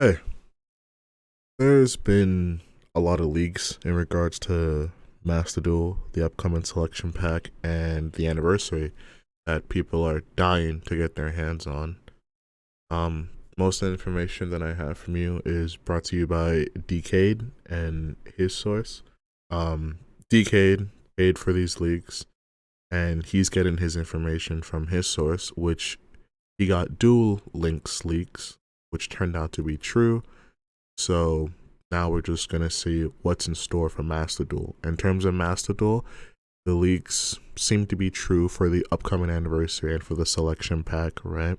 Hey, there's been a lot of leaks in regards to Master Duel, the upcoming selection pack, and the anniversary that people are dying to get their hands on. Most of the information that I have from you is brought to you by Decade and his source. Um, Decade paid for these leaks, and he's getting his information from his source, which he got dual links leaks, which turned out to be true. So now we're just gonna see what's in store for Master Duel. In terms of Master Duel, the leaks seem to be true for the upcoming anniversary and for the selection pack, right?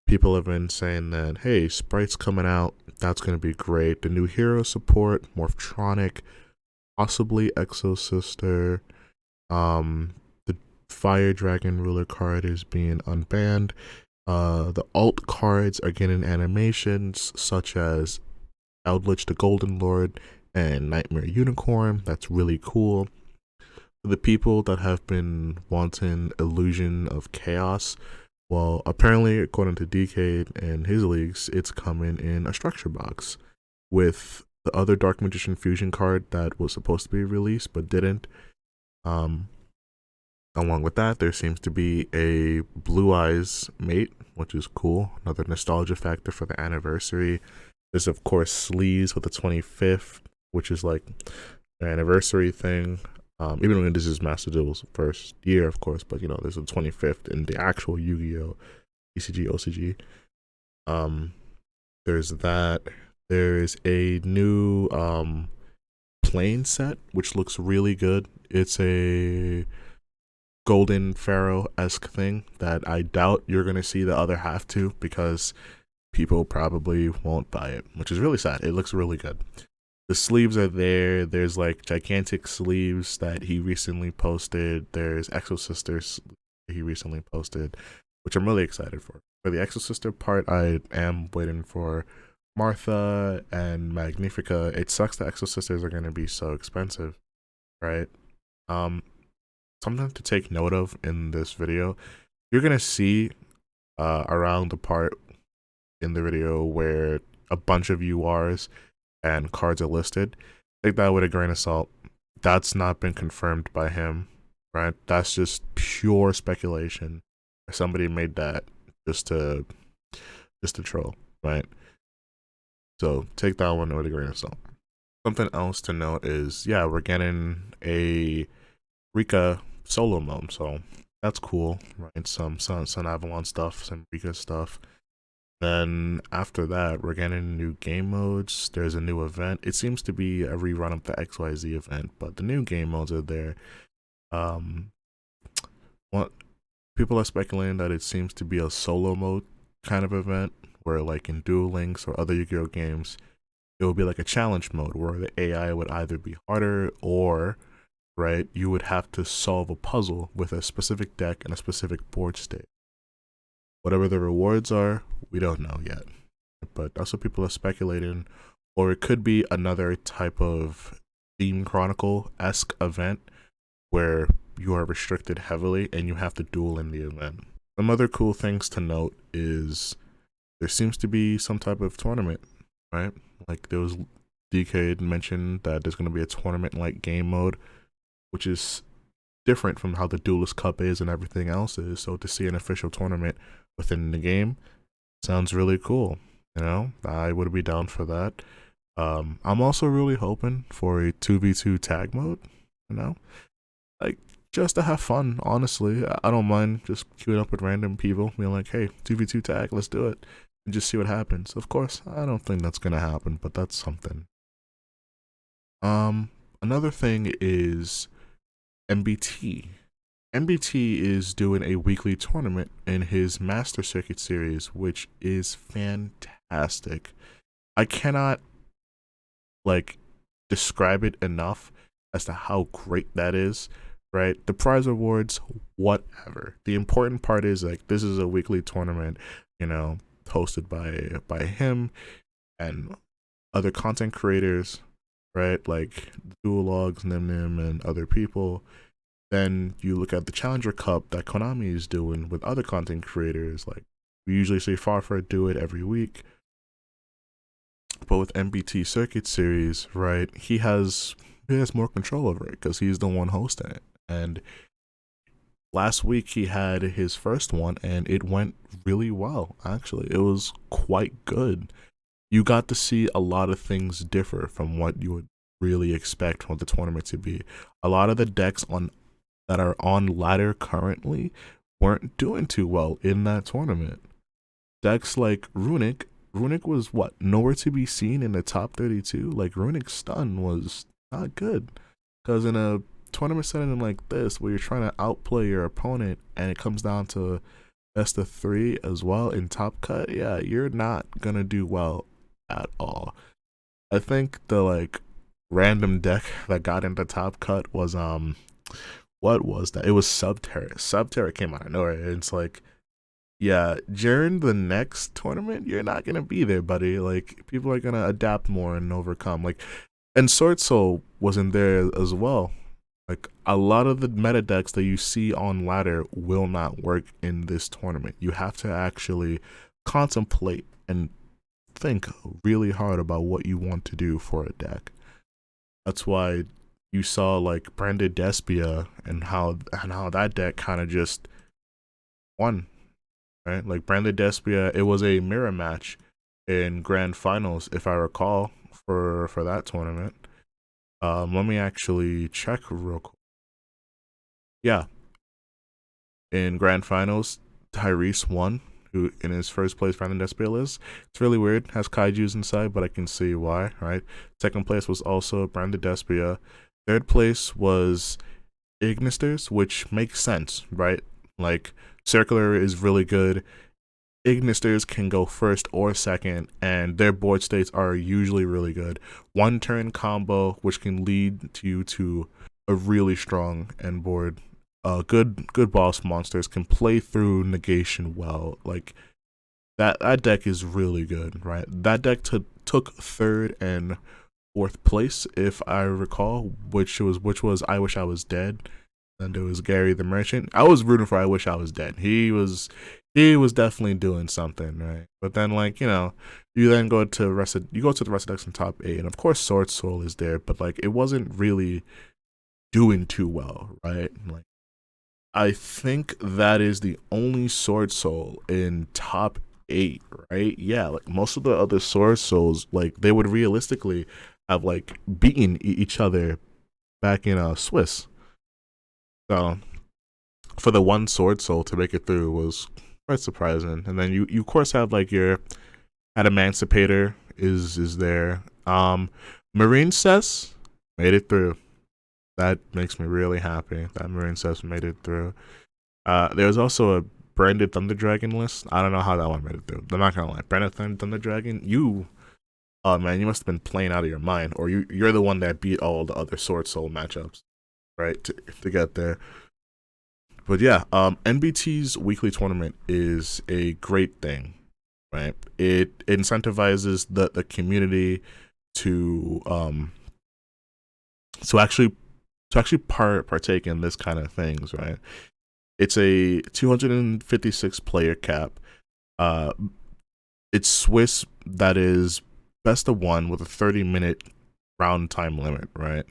People have been saying that, hey, Sprite's coming out, that's gonna be great. The new hero support, Morphtronic, possibly Exo Sister, the Fire Dragon Ruler card is being unbanned. The alt cards are getting animations such as Eldritch the Golden Lord and Nightmare Unicorn. That's really cool. For the people that have been wanting Illusion of Chaos, well, apparently, according to Decade and his leagues, it's coming in a structure box with the other Dark Magician Fusion card that was supposed to be released but didn't. Um, Along with that, there seems to be a Blue Eyes mate, which is cool. Another nostalgia factor for the anniversary. There's, of course, sleeves with the 25th, which is like an anniversary thing. Even though this is Master Duel's first year, of course, but there's a 25th in the actual Yu-Gi-Oh! ECG, OCG. There's that. There's a new plane set, which looks really good. It's a Golden Pharaoh-esque thing that I doubt you're going to see the other half to because people probably won't buy it, which is really sad. It looks really good. The sleeves are there. There's like gigantic sleeves that he recently posted. There's Exo Sisters he recently posted, which I'm really excited for. For the Exo Sister part, I am waiting for Martha and Magnifica. It sucks that Exo Sisters are going to be so expensive, right? Um, Something to take note of in this video. You're going to see around the part in the video where a bunch of URs and cards are listed. Take that with a grain of salt. That's not been confirmed by him, right? That's just pure speculation. Somebody made that just to troll, right? So take that one with a grain of salt. Something else to note is, yeah, we're getting a Rika solo mode, so that's cool, right? Some Sun Avalon stuff, some Rika stuff. Then after that, we're getting new game modes. There's a new event. It seems to be a rerun of the XYZ event, but the new game modes are there. What people are speculating that it seems to be a solo mode kind of event, where like in Duel Links or other Yu-Gi-Oh games, it would be like a challenge mode where the AI would either be harder or, right, you would have to solve a puzzle with a specific deck and a specific board state. Whatever the rewards are, we don't know yet. But that's what people are speculating. Or it could be another type of Theme Chronicle-esque event where you are restricted heavily and you have to duel in the event. Some other cool things to note is there seems to be some type of tournament, right? Like there was DK mentioned that there's going to be a tournament-like game mode, which is different from how the Duelist Cup is and everything else is. So to see an official tournament within the game sounds really cool. I would be down for that. I'm also really hoping for a 2v2 tag mode, like just to have fun, honestly. I don't mind just queuing up with random people, being like, hey, 2v2 tag, let's do it, and just see what happens. Of course, I don't think that's gonna happen, but that's something. Another thing is MBT. MBT is doing a weekly tournament in his Master Circuit series, which is fantastic. I cannot describe it enough as to how great that is, right? The prize awards, whatever. The important part is this is a weekly tournament, hosted by him and other content creators, right? Like Duologs, Nim and other people. Then you look at the Challenger Cup that Konami is doing with other content creators. Like we usually see Farfar do it every week. But with MBT Circuit Series, right, he has more control over it because he's the one hosting it. And last week he had his first one, and it went really well. Actually, it was quite good. You got to see a lot of things differ from what you would really expect from the tournament to be. A lot of the decks on that are on ladder currently weren't doing too well in that tournament. Decks like Runic was what, nowhere to be seen in the top 32. Like Runic Stun was not good because in a tournament setting like this, where you're trying to outplay your opponent and it comes down to best of three as well in top cut, yeah, you're not gonna do well at all. I think the like random deck that got into top cut was what was that? It was Subterra. Subterra came out of nowhere. And it's like, yeah, during the next tournament, you're not gonna be there, buddy. Like people are gonna adapt more and overcome. Like, and Sword Soul wasn't there as well. Like a lot of the meta decks that you see on ladder will not work in this tournament. You have to actually contemplate and think really hard about what you want to do for a deck. That's why you saw like Branded Despia and how that deck kind of just won, right? Like Branded Despia, it was a mirror match in grand finals, if I recall, for that tournament. Let me actually check real quick. Yeah, in grand finals, Tyrese won, who in his first place Brandon Despia is. It's really weird, has Kaiju's inside, but I can see why, right? Second place was also Brandon Despia. Third place was Ignisters, which makes sense, right? Like, Circular is really good. Ignisters can go first or second, and their board states are usually really good. One turn combo, which can lead you to a really strong end board. Good boss monsters can play through negation well. Like that deck is really good, right? That deck took third and fourth place, if I recall, which was I Wish I Was Dead, and there was Gary the Merchant. I was rooting for I Wish I Was Dead. He was definitely doing something, right? But then you then go to the rest of the decks in top 8, and of course Sword Soul is there, but like it wasn't really doing too well, right? Like I think that is the only Sword Soul in top 8, right? Yeah, like most of the other Sword Souls, like they would realistically have like beaten each other back in Swiss. So for the one Sword Soul to make it through was quite surprising. And then you of course have like your Adaemancipator is there. Marine Cess made it through. That makes me really happy that Marine Cess made it through. There's also a Branded Thunder Dragon list. I don't know how that one made it through. I'm not gonna lie. Branded Thunder Dragon, oh man, you must have been playing out of your mind, or you're the one that beat all the other Sword Soul matchups, right? To get there. But yeah, NBT's weekly tournament is a great thing, right? It incentivizes the community to actually partake in this kind of things, right? It's a 256 player cap. It's Swiss, that is best of one with a 30-minute round time limit, right?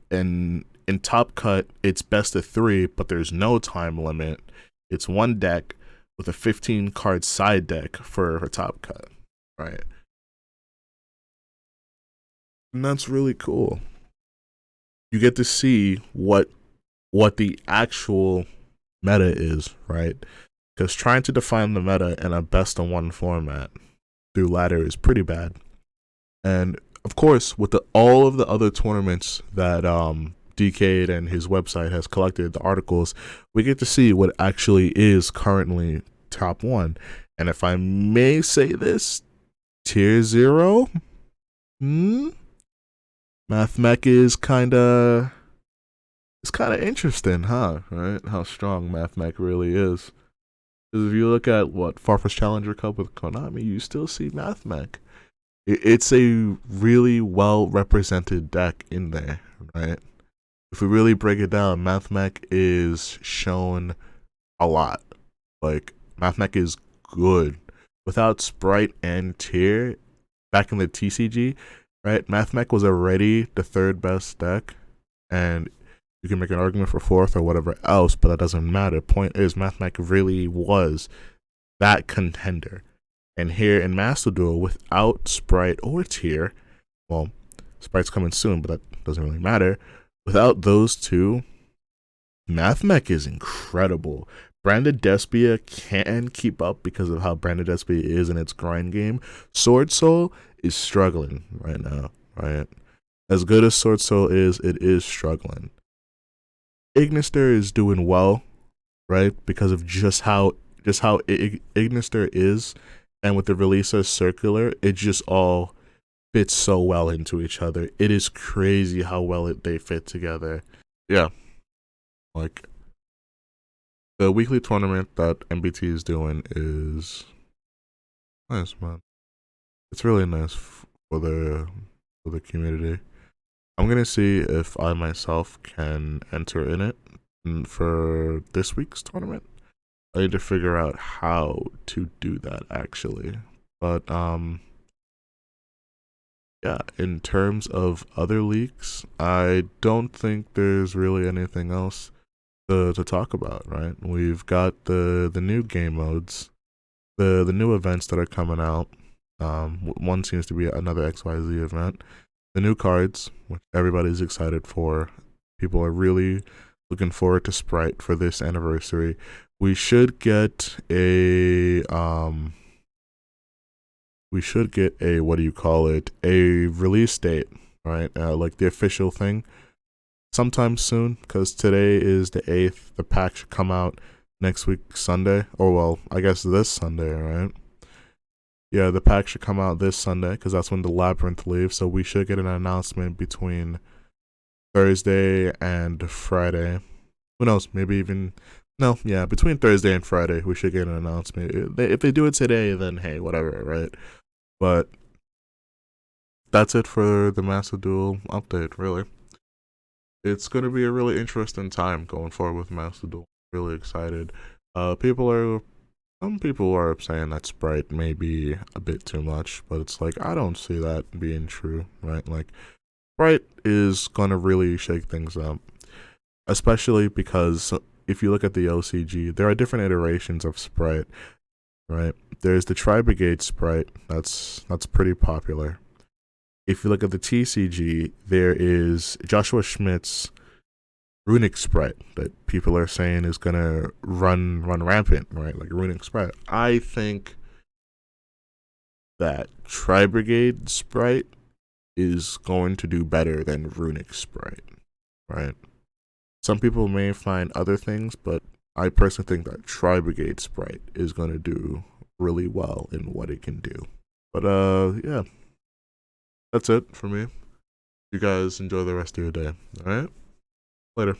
And in top cut, it's best of 3, but there's no time limit. It's one deck with a 15 card side deck for top cut, right? And that's really cool. You get to see what the actual meta is, right? Because trying to define the meta in a best of one format through ladder is pretty bad. And of course, with all of the other tournaments that DK and his website has collected, the articles, we get to see what actually is currently top 1. And if I may say this, tier 0, MathMech is kind of interesting, huh? Right? How strong MathMech really is. Because if you look at what Farfetch'd Challenger Cup with Konami, you still see MathMech. It's a really well represented deck in there, right? If we really break it down, MathMech is shown a lot. Like MathMech is good. Without Sprite and Tier, back in the TCG, right? Mathmech was already the third best deck, and you can make an argument for fourth or whatever else, but that doesn't matter. Point is, Mathmech really was that contender. And here in Master Duel, without Sprite or Tier, well, Sprite's coming soon, but that doesn't really matter. Without those two, Mathmech is incredible. Branded Despia can keep up because of how Branded Despia is in its grind game. Sword Soul is struggling right now, right? As good as Sword Soul is, it is struggling. Ignister is doing well, right? Because of just how Ignister is, and with the release of Circular, it just all fits so well into each other. It is crazy how well they fit together. Yeah, like the weekly tournament that MBT is doing is nice, man. It's really nice for the community. I'm gonna see if I myself can enter in it for this week's tournament. I need to figure out how to do that actually. But yeah, in terms of other leaks, I don't think there's really anything else to talk about, right? We've got the new game modes, the new events that are coming out. One seems to be another XYZ event. The new cards, which everybody's excited for. People are really looking forward to Sprite for this anniversary. We should get a what do you call it? A release date, right? Like the official thing sometime soon, because today is the 8th. The pack should come out next week Sunday, or well, I guess this Sunday, right? Yeah, the pack should come out this Sunday because that's when the Labyrinth leaves. So we should get an announcement between Thursday and Friday. Who knows? Maybe even no. Yeah, between Thursday and Friday, we should get an announcement. If they do it today, then hey, whatever, right? But that's it for the Master Duel update. Really, it's gonna be a really interesting time going forward with Master Duel. Really excited. Some people are saying that Sprite may be a bit too much, but it's like, I don't see that being true, right? Like, Sprite is gonna really shake things up, especially because if you look at the OCG, there are different iterations of Sprite, right? There's the Tri-Brigade Sprite, that's pretty popular. If you look at the TCG, there is Joshua Schmidt's Runic Sprite that people are saying is gonna run rampant, right? Like Runic Sprite. I think that Tri-Brigade Sprite is going to do better than Runic Sprite, right? Some people may find other things, but I personally think that Tri-Brigade Sprite is gonna do really well in what it can do. But yeah, that's it for me. You guys enjoy the rest of your day. All right, later.